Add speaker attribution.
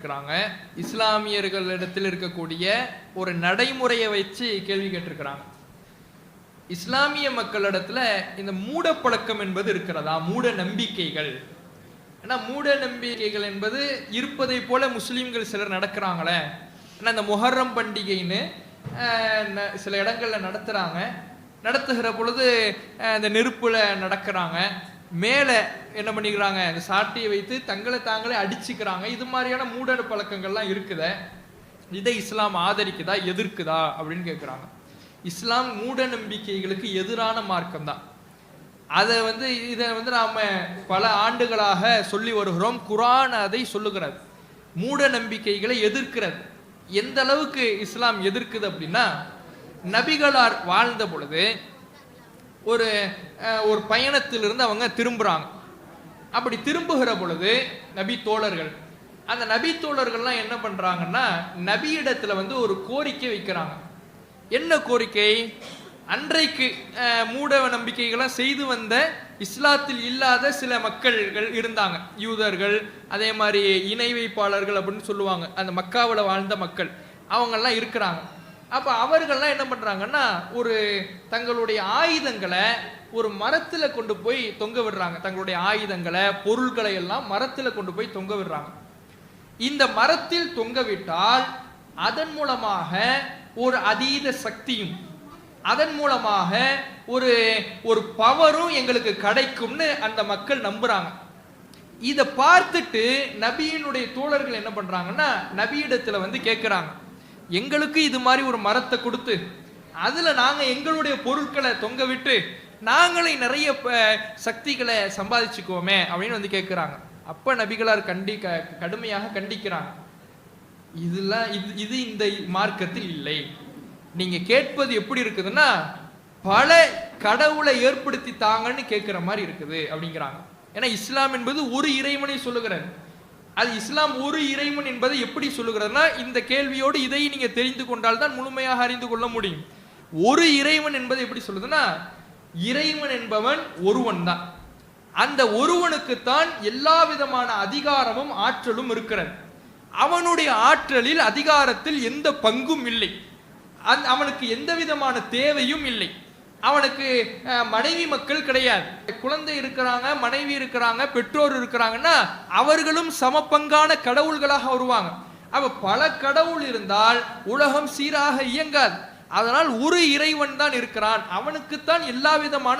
Speaker 1: இருக்கிறாங்க. இஸ்லாமியர்களிடத்தில் இருக்கக்கூடிய ஒரு நடைமுறையை வச்சு கேள்வி கேட்டிருக்கிறாங்க. இஸ்லாமிய மக்களிடத்துல இந்த மூட பழக்கம் என்பது இருக்கிறதா? மூட நம்பிக்கைகள். ஏன்னா மூட நம்பிக்கைகள் என்பது இருப்பதை போல முஸ்லீம்கள் சிலர் நடக்கிறாங்களே. ஏன்னா இந்த முஹர்ரம் பண்டிகைன்னு சில இடங்கள்ல நடத்துறாங்க. நடத்துகிற பொழுது இந்த நெருப்புல நடக்கிறாங்க. மேலே என்ன பண்ணிக்கிறாங்க, இந்த சாட்டியை வைத்து தங்களை தாங்களே அடிச்சுக்கிறாங்க. இது மாதிரியான மூட பழக்கங்கள்லாம் இருக்குத. இதை இஸ்லாம் ஆதரிக்குதா எதிர்க்குதா அப்படின்னு கேட்குறாங்க. இஸ்லாம் மூட நம்பிக்கைகளுக்கு எதிரான மார்க்கம் தான். அதை இதை நாம பல ஆண்டுகளாக சொல்லி வருகிறோம். குர்ஆன் அதை சொல்லுகிறது. மூட நம்பிக்கைகளை எதிர்க்கிறது. எந்த அளவுக்கு இஸ்லாம் எதிர்க்குது அப்படின்னா, நபிகளார் வாழ்ந்த பொழுது ஒரு பயணத்திலிருந்து அவங்க திரும்புறாங்க. அப்படி திரும்புகிற பொழுது நபி தோழர்கள், அந்த நபி தோழர்கள்லாம் என்ன பண்றாங்கன்னா, நபியிடத்துல ஒரு கோரிக்கை வைக்கிறாங்க. என்ன கோரிக்கை? அன்றைக்கு மூட நம்பிக்கைகளாம் செய்து வந்த இஸ்லாத்தில் இல்லாத சில மக்கள்கள் இருந்தாங்க. யூதர்கள், அதே மாதிரி இணை வைப்பாளர்கள் அப்படின்னு சொல்லுவாங்க. அந்த மக்காவில் வாழ்ந்த மக்கள் அவங்கெல்லாம் இருக்கிறாங்க. அப்ப அவர்கள்லாம் என்ன பண்றாங்கன்னா, தங்களுடைய ஆயுதங்களை ஒரு மரத்துல கொண்டு போய் தொங்க விடுறாங்க. தங்களுடைய ஆயுதங்களை, பொருள்களை எல்லாம் மரத்துல கொண்டு போய் தொங்க விடுறாங்க. இந்த மரத்தில் தொங்க விட்டால் அதன் மூலமாக ஒரு அதீத சக்தியும், அதன் மூலமாக ஒரு பவரும் எங்களுக்கு கிடைக்கும்னு அந்த மக்கள் நம்புறாங்க. இதை பார்த்துட்டு நபியினுடைய தோழர்கள் என்ன பண்றாங்கன்னா, நபியிடத்துல கேட்கிறாங்க, எங்களுக்கு இது மாதிரி ஒரு மரத்தை கொடுத்து அதுல நாங்க எங்களுடைய பொருட்களை தொங்க விட்டு நாங்களே நிறைய சக்திகளை சம்பாதிச்சுக்குவோமே அப்படின்னு கேட்கிறாங்க. அப்ப நபிகளார் கடுமையாக கண்டிக்கிறாங்க. இது இந்த மார்க்கத்தில் இல்லை. நீங்க கேட்பது எப்படி இருக்குதுன்னா, பல கடவுளை ஏற்படுத்தி தாங்கன்னு கேட்கிற மாதிரி இருக்குது அப்படிங்கிறாங்க. ஏன்னா இஸ்லாம் என்பது ஒரு இறைவனை சொல்லுகிறார். அது இஸ்லாம் ஒரு இறைவன் என்பதை எப்படி சொல்லுகிறதுனா, இந்த கேள்வியோடு இதை நீங்க தெரிந்து கொண்டால் தான் முழுமையாக அறிந்து கொள்ள முடியும். ஒரு இறைவன் என்பதை எப்படி சொல்லுதுன்னா, இறைவன் என்பவன் ஒருவன் தான். அந்த ஒருவனுக்குத்தான் எல்லா விதமான அதிகாரமும் ஆற்றலும் இருக்கிறது. அவனுடைய ஆற்றலில், அதிகாரத்தில் எந்த பங்கும் இல்லை. அவனுக்கு எந்த விதமான தேவையும் இல்லை. அவனுக்கு மனைவி மக்கள் கிடையாது. குழந்தை இருக்கிறாங்க, மனைவி இருக்கிறாங்க, பெற்றோர் இருக்கிறாங்கன்னா அவர்களும் சமபங்கான கடவுள்களாக வருவாங்க. அவ பல கடவுள் இருந்தால் உலகம் சீராக இயங்காது. அதனால் ஒரு இறைவன் தான் இருக்கிறான். அவனுக்குத்தான் எல்லா விதமான